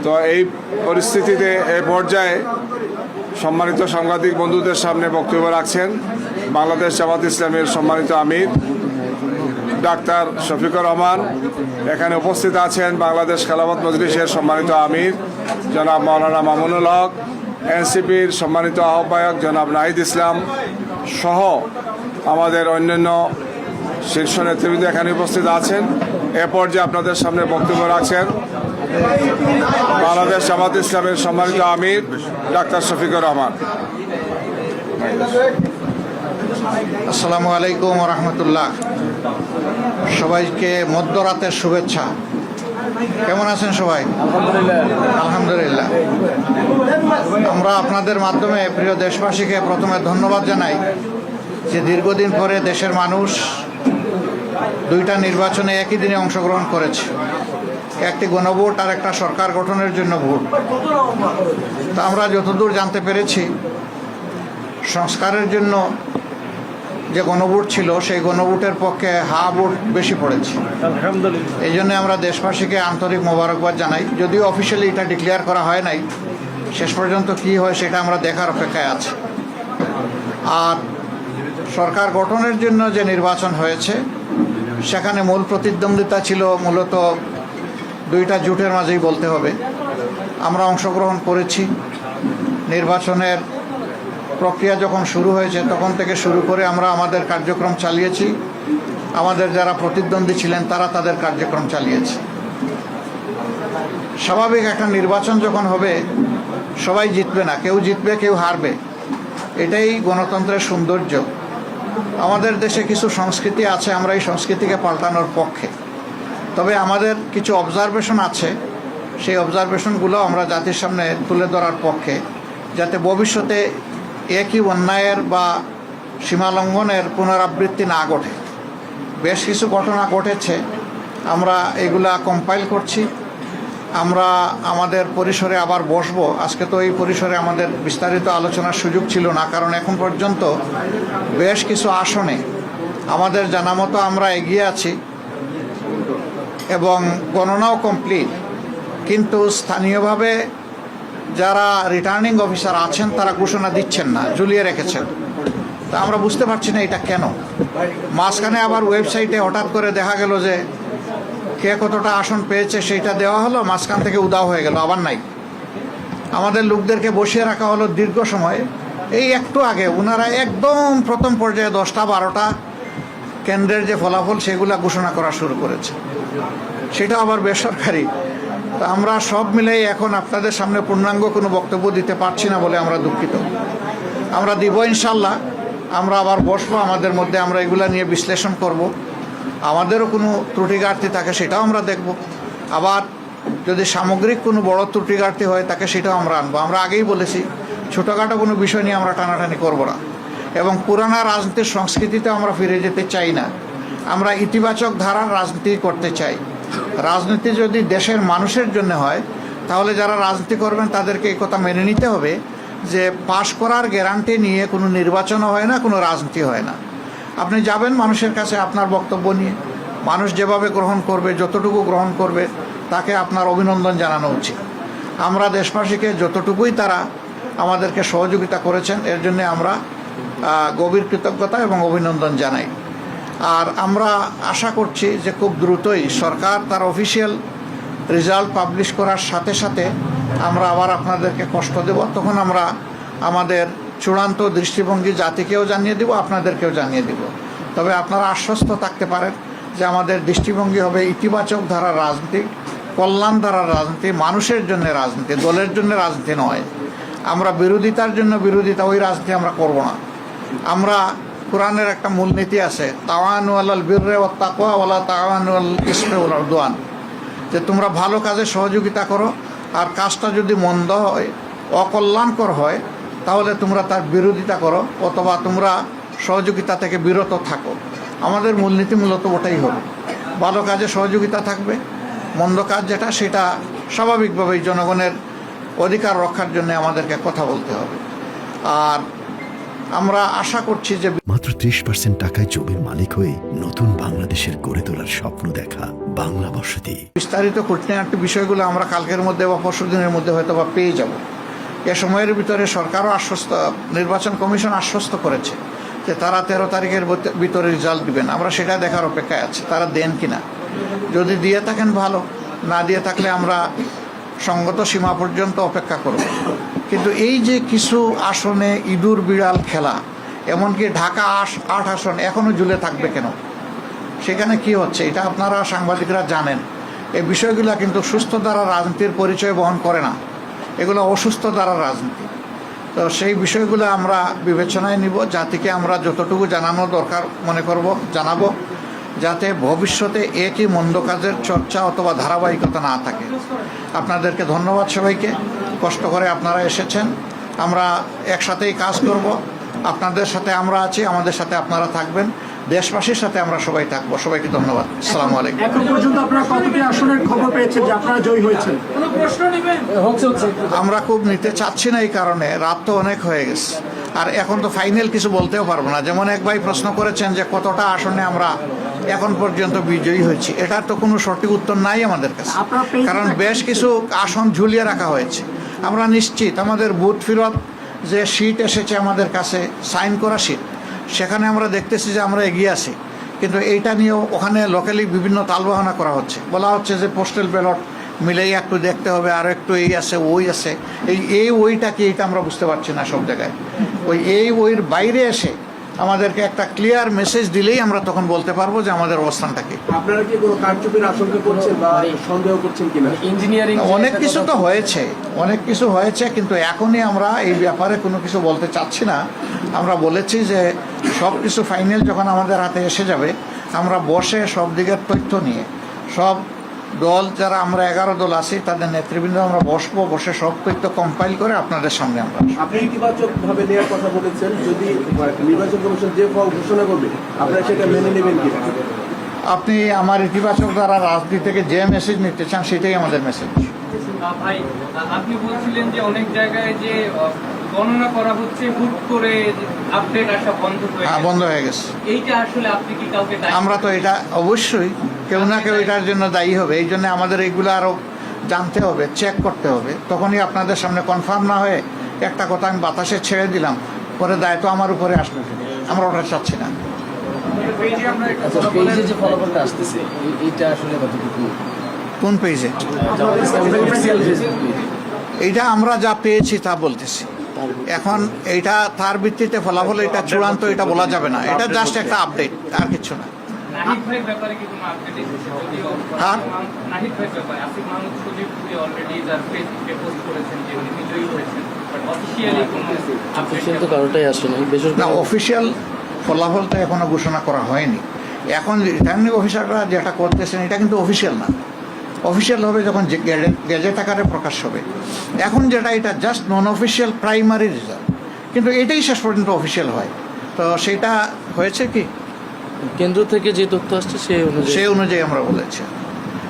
তো এই পরিস্থিতিতে এই পর্যায়ে সম্মানিত সাংবাদিক বন্ধুদের সামনে বক্তব্য রাখছেন বাংলাদেশ জামাত ইসলামের সম্মানিত আমির ডাক্তার শফিকুর রহমান। এখানে উপস্থিত আছেন বাংলাদেশ খেলাফত মজলিসের সম্মানিত আমির জনাব মাওলানা মামুনুল হক, এনসিপির সম্মানিত আহ্বায়ক জনাব নাহিদ ইসলাম সহ আমাদের অন্যান্য শীর্ষ নেতৃবৃন্দ এখানে উপস্থিত আছেন। এ পর্যায়ে আপনাদের সামনে বক্তব্য রাখছেন বাংলাদেশ জামাত ইসলামের সম্মানিত আমির ডাক্তার শফিকুর রহমান। আসসালামু আলাইকুম রহমতুল্লাহ। সবাইকে মধ্যরাতের শুভেচ্ছা। কেমন আছেন সবাই? আলহামদুলিল্লাহ। আমরা আপনাদের মাধ্যমে প্রিয় দেশবাসীকে প্রথমে ধন্যবাদ জানাই যে দীর্ঘদিন পরে দেশের মানুষ দুইটা নির্বাচনে একই দিনে অংশগ্রহণ করেছে, একটি গণভোট আর একটা সরকার গঠনের জন্য ভোট। তা আমরা যতদূর জানতে পেরেছি সংস্কারের জন্য যে গণভোট ছিল সেই গণভোটের পক্ষে হা ভোট বেশি পড়েছে। এই জন্য আমরা দেশবাসীকে আন্তরিক মোবারকবাদ জানাই। যদিও অফিসিয়ালি এটা ডিক্লেয়ার করা হয় নাই, শেষ পর্যন্ত কি হয় সেটা আমরা দেখার অপেক্ষায় আছি। আর সরকার গঠনের জন্য যে নির্বাচন হয়েছে সেখানে মূল প্রতিদ্বন্দ্বিতা ছিল মূলত দুইটা জোটের মাঝেই বলতে হবে। আমরা অংশগ্রহণ করেছি। নির্বাচনের প্রক্রিয়া যখন শুরু হয়েছে তখন থেকে শুরু করে আমরা আমাদের কার্যক্রম চালিয়েছি। আমাদের যারা প্রতিদ্বন্দ্বী ছিলেন তারা তাদের কার্যক্রম চালিয়েছে। স্বাভাবিক একটা নির্বাচন যখন হবে সবাই জিতবে না, কেউ জিতবে কেউ হারবে, এটাই গণতন্ত্রের সৌন্দর্য। আমাদের দেশে কিছু সংস্কৃতি আছে, আমরা এই সংস্কৃতিকে পাল্টানোর পক্ষে। তবে আমাদের কিছু অবজারভেশন আছে, সেই অবজারভেশনগুলো আমরা জাতির সামনে তুলে ধরার পক্ষে, যাতে ভবিষ্যতে একই অন্যায়ের বা সীমালঙ্ঘনের পুনরাবৃত্তি না ঘটে। বেশ কিছু ঘটনা ঘটেছে, আমরা এগুলা কম্পাইল করছি। আমরা আমাদের পরিসরে আবার বসবো। আজকে তো এই পরিসরে আমাদের বিস্তারিত আলোচনার সুযোগ ছিল না, কারণ এখন পর্যন্ত বেশ কিছু আসনে আমাদের জানা মতো আমরা এগিয়ে আছি এবং গণনাও কমপ্লিট। কিন্তু স্থানীয়ভাবে যারা রিটার্নিং অফিসার আছেন তারা ঘোষণা দিচ্ছেন না, ঝুলিয়ে রেখেছেন। তা আমরা বুঝতে পারছি না এটা কেন। মাঝখানে আবার ওয়েবসাইটে হঠাৎ করে দেখা গেল যে কে কতটা আসন পেয়েছে সেইটা দেওয়া হলো, মাঝখান থেকে উদাও হয়ে গেল, আবার নাই। আমাদের লোকদেরকে বসিয়ে রাখা হলো দীর্ঘ সময়। এই একটু আগে ওনারা একদম প্রথম পর্যায়ে 10টা 12টা কেন্দ্রের যে ফলাফল সেগুলা ঘোষণা করা শুরু করেছে, সেটা আবার বেসরকারি। তা আমরা সব মিলেই এখন আপনাদের সামনে পূর্ণাঙ্গ কোনো বক্তব্য দিতে পারছি না বলে আমরা দুঃখিত। আমরা দিব ইনশাল্লাহ। আমরা আবার বসবো, আমাদের মধ্যে আমরা এগুলা নিয়ে বিশ্লেষণ করব। আমাদেরও কোনো ত্রুটি ঘাটতি থাকে সেটাও আমরা দেখব। আবার যদি সামগ্রিক কোনো বড় ত্রুটি ঘাটতি হয় তাকে সেটাও আমরা আনবো। আমরা আগেই বলেছি ছোটোখাটো কোনো বিষয় নিয়ে আমরা টানাটানি করব না এবং পুরানা রাজনীতির সংস্কৃতিতে আমরা ফিরে যেতে চাই না। আমরা ইতিবাচক ধারার রাজনীতি করতে চাই। রাজনীতি যদি দেশের মানুষের জন্য হয় তাহলে যারা রাজনীতি করবেন তাদেরকে এই কথা মেনে নিতে হবে যে পাশ করার গ্যারান্টি নিয়ে কোনো নির্বাচনও হয় না, কোনো রাজনীতি হয় না। আপনি যাবেন মানুষের কাছে আপনার বক্তব্য নিয়ে, মানুষ যেভাবে গ্রহণ করবে, যতটুকু গ্রহণ করবে তাকে আপনার অভিনন্দন জানানো উচিত। আমরা দেশবাসীকে যতটুকুই তারা আমাদেরকে সহযোগিতা করেছেন এর জন্য আমরা গভীর কৃতজ্ঞতা এবং অভিনন্দন জানাই। আর আমরা আশা করছি যে খুব দ্রুতই সরকার তার অফিসিয়াল রেজাল্ট পাবলিশ করার সাথে সাথে আমরা আবার আপনাদেরকে কষ্ট দেব। তখন আমরা আমাদের চূড়ান্ত দৃষ্টিভঙ্গি জাতিকেও জানিয়ে দিব, আপনাদেরকেও জানিয়ে দিব। তবে আপনারা আশ্বস্ত থাকতে পারেন যে আমাদের দৃষ্টিভঙ্গি হবে ইতিবাচক ধারার রাজনীতি, কল্যাণ ধারার রাজনীতি, মানুষের জন্য রাজনীতি, দলের জন্য রাজনীতি নয়। আমরা বিরোধিতার জন্য বিরোধিতা, ওই রাজনীতি আমরা করব না। আমরা কোরআনের একটা মূলনীতি আছে, তাওয়ানু আলাল বিররি ওয়াত তাকওয়া ওয়ালা তাওয়ানু আলাল ইসমি ওয়াল উদওয়ান, যে তোমরা ভালো কাজে সহযোগিতা করো, আর কাজটা যদি মন্দ হয়, অকল্যাণকর হয়, তাহলে তোমরা তার বিরোধিতা করো অথবা তোমরা সহযোগিতা থেকে বিরত থাকো। আমাদের মূলনীতি মূলত ওটাই হবে, ভালো কাজে সহযোগিতা থাকবে, মন্দ কাজ যেটা সেটা স্বাভাবিকভাবেই জনগণের অধিকার রক্ষার জন্য আমাদেরকে কথা বলতে হবে। আর আমরা আশা করছি যে মাত্র 30% টাকায় জমির মালিক হয়ে নতুন বাংলাদেশের গড়ে তোলার স্বপ্ন দেখা বাংলা বসতি। বিস্তারিত খুঁটিনাটি বিষয়গুলো আমরা কালকের মধ্যে বা পরশু দিনের মধ্যে হয়তো বা পেয়ে যাব। এ সময়ের ভিতরে সরকারও নির্বাচন কমিশন আশ্বস্ত করেছে যে তারা 13 তারিখের ভিতরে রেজাল্ট দিবেন। আমরা সেটা দেখার অপেক্ষায় আছি তারা দেন কিনা। যদি দিয়ে থাকেন ভালো, না দিয়ে থাকলে আমরা সঙ্গত সীমা পর্যন্ত অপেক্ষা করব। কিন্তু এই যে কিছু আসনে ইঁদুর বিড়াল খেলা, এমনকি ঢাকা 8 আসন এখনও ঝুলে থাকবে কেন, সেখানে কি হচ্ছে এটা আপনারা সাংবাদিকরা জানেন। এই বিষয়গুলো কিন্তু সুস্থ দ্বারা রাজনীতির পরিচয় বহন করে না, এগুলো অসুস্থ দ্বারা রাজনীতি। তো সেই বিষয়গুলো আমরা বিবেচনায় নিব, জাতিকে আমরা যতটুকু জানানো দরকার মনে করব জানাবো, যাতে ভবিষ্যতে একই মন্দ কাজের চর্চা অথবা ধারাবাহিকতা না থাকে। আপনাদেরকে ধন্যবাদ সবাইকে, কষ্ট করে আপনারা এসেছেন। আমরা একসাথেই কাজ করব, আপনাদের সাথে আমরা আছি, আমাদের সাথে আপনারা থাকবেন, দেশবাসীর সাথে আমরা সবাই থাকবো। সবাইকে ধন্যবাদ। আসসালামু আলাইকুম। এখন পর্যন্ত আপনারা কতটি আসনের খবর পেয়েছেন যে আপনারা জয়ী হয়েছেন? আমরা খুব নিতে চাচ্ছি না, এই কারণে রাত তো অনেক হয়ে গেছে, আর এখন তো ফাইনাল কিছু বলতেও পারবো না। যেমন এক ভাই প্রশ্ন করেছেন যে কতটা আসনে আমরা এখন পর্যন্ত বিজয়ী হয়েছি, এটার তো কোনো সঠিক উত্তর নাই আমাদের কাছে, কারণ বেশ কিছু আসন ঝুলিয়ে রাখা হয়েছে। আমরা নিশ্চিত আমাদের বুথ ফেরত যে সিট এসেছে আমাদের কাছে, সাইন করা সিট, সেখানে আমরা দেখতেছি যে আমরা এগিয়ে আছি। কিন্তু এইটা নিয়েও ওখানে লোকালি বিভিন্ন তালবাহানা করা হচ্ছে, বলা হচ্ছে যে পোস্টাল ব্যালট মিলেই একটু দেখতে হবে, আর একটু এই আছে ওই আছে, এই ওইটা কি, এটা আমরা বুঝতে পারছি না সব জায়গায়। ওইর বাইরে এসে আমাদেরকে একটা ক্লিয়ার মেসেজ দিলেই আমরা তখন বলতে পারবো যে আমাদের অবস্থানটা কি। আপনারা কি কোনো কারচুপির আশঙ্কা করছেন বা সন্দেহ করছেন কিনা? ইঞ্জিনিয়ারিং অনেক কিছু তো হয়েছে, অনেক কিছু হয়েছে, কিন্তু এখনই আমরা এই ব্যাপারে কোনো কিছু বলতে চাচ্ছি না। আমরা বলেছি যে সব কিছু ফাইনাল যখন আমাদের হাতে এসে যাবে, আমরা বসে সব দিকের তথ্য নিয়ে সব দল, যারা আমরা 11 দল আছি তাদের নেতৃবৃন্দ আমরা বসবো, বসে সব তথ্য কম্পাইল করে আপনাদের সামনে আমরা আপনি ইতিবাচকভাবে নেওয়ার কথা বলেছেন, যদি নির্বাচন কমিশন যে ফল ঘোষণা করবে আপনারা সেটা মেনে নেবেন কিনা? আপনি আমার ইতিবাচক দ্বারা রাজনীতি থেকে যে মেসেজ নিতে চান সেটাই আমাদের মেসেজ। ভাই, আপনি বলছিলেন যে অনেক জায়গায় যে গণনা করা হচ্ছে, হুট করে আপডেট আসা বন্ধ হয়ে গেছে। বন্ধ হয়ে গেছে। এইটা আসলে আপনি কি কাউকে দায়ী? আমরা তো এটা অবশ্যই কেউ না কেউ এটার জন্য দায়ী হবে, এই জন্য আমাদের এইগুলো আরও জানতে হবে, চেক করতে হবে, তখনই আপনাদের সামনে কনফার্ম না হয়ে একটা কথা আমি বাতাসে ছেড়ে দিলাম, পরে দায়িত্ব আমার উপরে আসবে, আমরা ওটা চাচ্ছি না। পেজে আমরা একটা আচ্ছা, পেজে যে ফলাফলটা আসতেছে এইটা আসলে কতটুকু? কোন পেজে? এইটা আমরা যা পেয়েছি তা বলতেছি। এখন এইটা তার ভিত্তিতে ফলাফল এটা চূড়ান্ত এটা বলা যাবে না, এটা জাস্ট একটা আপডেট, আর কিছু না। নাহিদ ভাইয়ের ব্যাপারে কি কোনো আপডেট এসেছে? যদিও হ্যাঁ? নাহিদ ভাইয়ের ব্যাপারে আসিফ মাহমুদ সজীব অলরেডি তার ফেসবুকে পোস্ট করেছেন যে উনি বিজয়ী হয়েছেন, বাট অফিসিয়ালি কোনো অফিসিয়াল তো কারোটাই আসেনি, না, বেসরকারি অফিসিয়াল ফলাফলটা এখনো ঘোষণা করা হয়নি। এখন রিটার্নিং অফিসাররা যেটা করতেছেন এটা কিন্তু অফিসিয়াল না, অফিসিয়াল হবে যখন গেজেট আকারে প্রকাশ হবে। এখন যেটা এটা জাস্ট নন অফিসিয়াল প্রাইমারি রেজাল্ট, কিন্তু এটাই শেষ পর্যন্ত অফিসিয়াল হয়। তো সেটা হয়েছে কি কেন্দ্র থেকে যে তথ্য আসছে সেই অনুযায়ী আমরা বলেছি।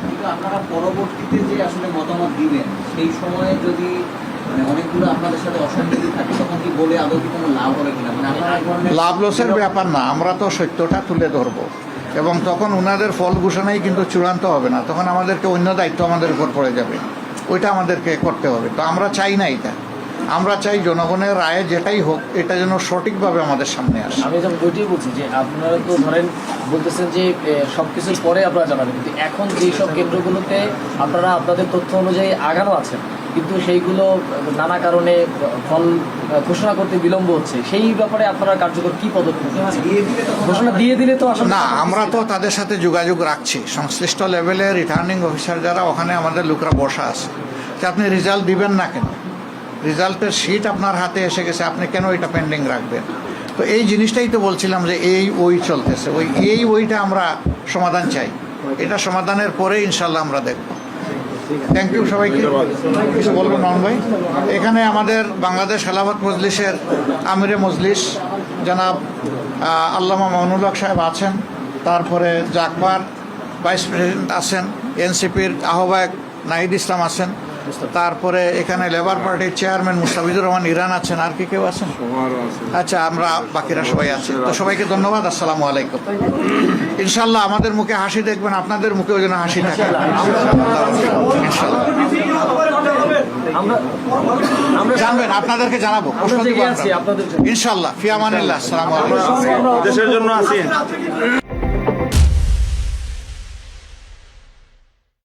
কিন্তু আপনারা পরবর্তীতে যে আসলে মতামত দিবেন সেই সময়ে যদি মানে অনেকগুলো আপনাদের সাথে অসঙ্গতি থাকে, তখন কি বলে আদৌ কি কোনো লাভ হবে কিনা? মানে আপনারা এই ধরনের লাভ লসের ব্যাপার না, আমরা তো সত্যটা তুলে ধরবো, এবং তখন ওনাদের ফল ঘোষণাই কিন্তু চূড়ান্ত হবে না, তখন আমাদেরকে অন্য দায়িত্ব আমাদের উপর পড়ে যাবে, ওইটা আমাদেরকে করতে হবে। তো আমরা চাই না এটা, আমরা চাই জনগণের রায়ে যেটাই হোক এটা যেন সঠিকভাবে আমাদের সামনে আসে। আমি যেমন ওইটাই বলছি যে আপনারা তো ধরেন বলতেছেন যে সব কিছুর পরে আপনারা জানাবেন, কিন্তু এখন যেসব কেন্দ্রগুলোতে আপনারা আপনাদের তথ্য অনুযায়ী আগানো আছেন, কিন্তু সেইগুলো নানা কারণে ফল ঘোষণা করতে বিলম্ব হচ্ছে, সেই ব্যাপারে আপনারা কার্যকর কি পদক্ষেপ ঘোষণা দিয়ে দিলে তো আসলে না, আমরা তো তাদের সাথে যোগাযোগ রাখছি, সংশ্লিষ্ট লেভেলে রিটার্নিং অফিসার যারা ওখানে আমাদের লোকরা বসা আছে, যে আপনি রেজাল্ট দিবেন না কেন, রেজাল্টের শিট আপনার হাতে এসে গেছে, আপনি কেন এটা পেন্ডিং রাখবেন? তো এই জিনিসটাই তো বলছিলাম যে ওই চলতেছে, ওইটা আমরা সমাধান চাই, এটা সমাধানের পরে ইনশাল্লাহ আমরা দেখব। থ্যাংক ইউ সবাইকে। কিছু বলবেন নন ভাই? এখানে আমাদের বাংলাদেশ খেলাফত মজলিসের আমিরে মজলিস জনাব আল্লামা মামুনুল হক সাহেব আছেন, তারপরে জাকবার ভাইস প্রেসিডেন্ট আছেন, এনসিপির আহ্বায়ক নাহিদ ইসলাম আছেন, তারপরে এখানে লেবার পার্টির চেয়ারম্যান মুস্তাফিজুর রহমান ইরান আছেন, আর কি কেউ আছেন? আচ্ছা, আমরা বাকিরা সবাই আছি। তো সবাইকে ধন্যবাদ, আসসালামু আলাইকুম। ইনশাল্লাহ আমাদের মুখে হাসি দেখবেন, আপনাদের মুখেও যেন হাসি থাকে ইনশাল্লাহ। আমরা জানবেন, আপনাদেরকে জানাবো, আমরা জেগে আছি আপনাদের জন্য। ইনশাল্লাহ। ফি আমানিল্লাহ, আসসালামু আলাইকুম। দেশের জন্য আছি।